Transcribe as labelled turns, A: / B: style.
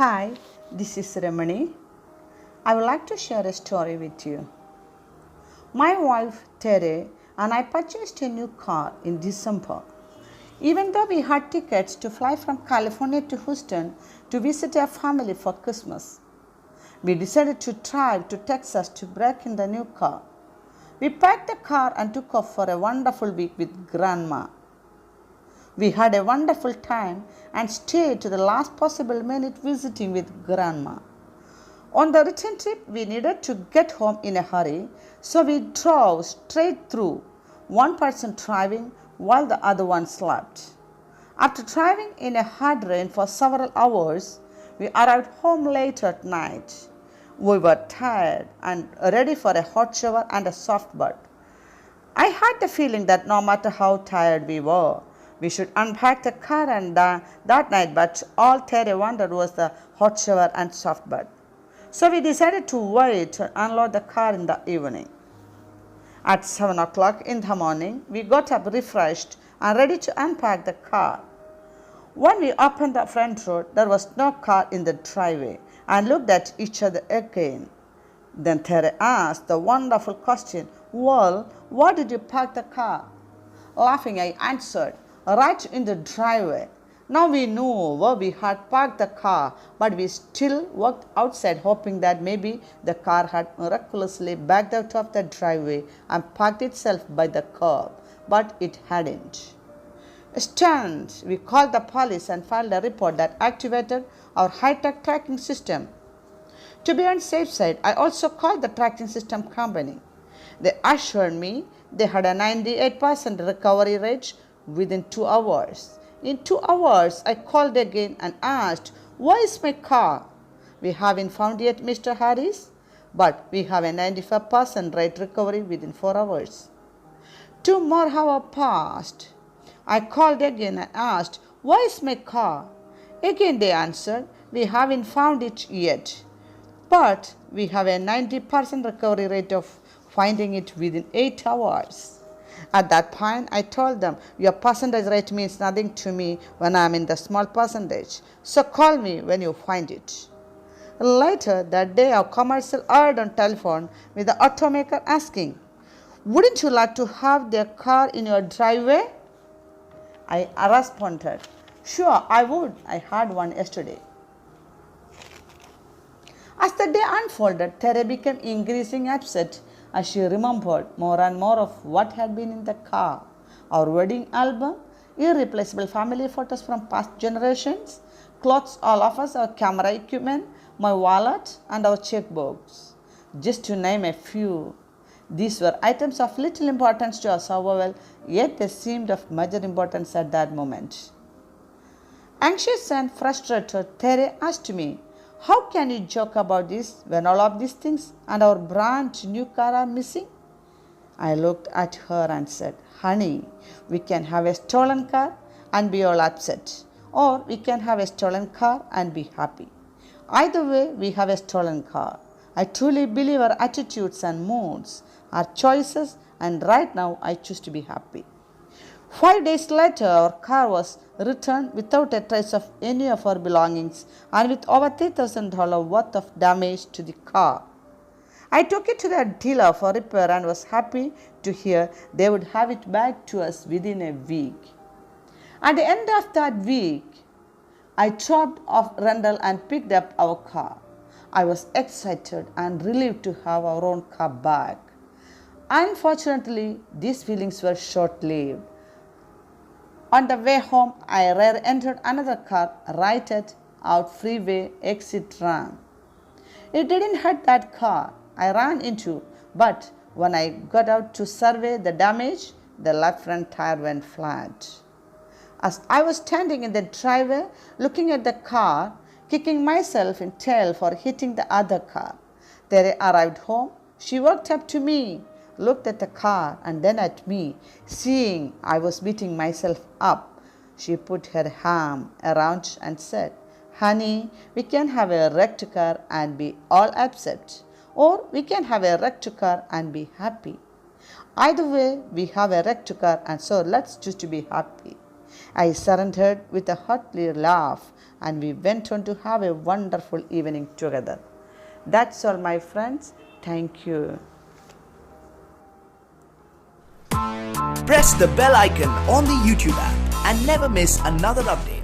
A: Hi, this is Ramani. I would like to share a story with you. My wife Tere and I purchased a new car in December. Even though we had tickets to fly from California to Houston to visit our family for Christmas, we decided to drive to Texas to break in the new car. We packed the car and took off for a wonderful week with Grandma. We had a wonderful time and stayed to the last possible minute visiting with Grandma. On the return trip, we needed to get home in a hurry, so we drove straight through, one person driving while the other one slept. After driving in a hard rain for several hours, we arrived home late at night. We were tired and ready for a hot shower and a soft bath. I had the feeling that no matter how tired we were, we should unpack the car and that night, but all Terry wanted was the hot shower and soft bath. So we decided to wait to unload the car in the evening. At 7 o'clock in the morning, we got up refreshed and ready to unpack the car. When we opened the front door, there was no car in the driveway and looked at each other again. Then Terry asked the wonderful question, "Well, where did you park the car?" Laughing, I answered, "Right in the driveway." Now we knew where we had parked the car, but we still walked outside hoping that maybe the car had miraculously backed out of the driveway and parked itself by the curb, but it hadn't. Stunned, we called the police and filed a report that activated our high-tech tracking system. To be on safe side, I also called the tracking system company. They assured me they had a 98% recovery rate within 2 hours. In 2 hours, I called again and asked, "Where is my car?" "We haven't found yet, Mr. Harris, but we have a 95% rate recovery within 4 hours. 2 more hours passed. I called again and asked, "Where is my car?" Again they answered, "We haven't found it yet, but we have a 90% recovery rate of finding it within 8 hours. At that point, I told them, "Your percentage rate means nothing to me when I am in the small percentage, so call me when you find it." Later that day, a commercial aired on telephone with the automaker asking, "Wouldn't you like to have their car in your driveway?" I responded, "Sure, I would. I had one yesterday." As the day unfolded, Terry became increasingly upset as she remembered more and more of what had been in the car: our wedding album, irreplaceable family photos from past generations, clothes all of us, our camera equipment, my wallet, and our checkbooks, just to name a few. These were items of little importance to our survival, yet they seemed of major importance at that moment. Anxious and frustrated, Terry asked me, "How can you joke about this when all of these things and our brand new car are missing?" I looked at her and said, "Honey, we can have a stolen car and be all upset, or we can have a stolen car and be happy. Either way, we have a stolen car. I truly believe our attitudes and moods are choices, and right now I choose to be happy." 5 days later, our car was returned without a trace of any of our belongings and with over $3,000 worth of damage to the car. I took it to the dealer for repair and was happy to hear they would have it back to us within a week. At the end of that week, I dropped off rental and picked up our car. I was excited and relieved to have our own car back. Unfortunately, these feelings were short-lived. On the way home, I rear-entered another car right at our freeway exit ramp. It didn't hit that car I ran into, but when I got out to survey the damage, the left front tire went flat. As I was standing in the driveway looking at the car, kicking myself in tail for hitting the other car, Tere arrived home. She walked up to me, looked at the car and then at me. Seeing I was beating myself up, she put her arm around and said, "Honey, we can have a wrecked car and be all upset, or we can have a wrecked car and be happy. Either way, we have a wrecked car, and so let's choose to be happy." I surrendered with a hearty laugh, and we went on to have a wonderful evening together. That's all, my friends. Thank you.
B: Press the bell icon on the YouTube app and never miss another update.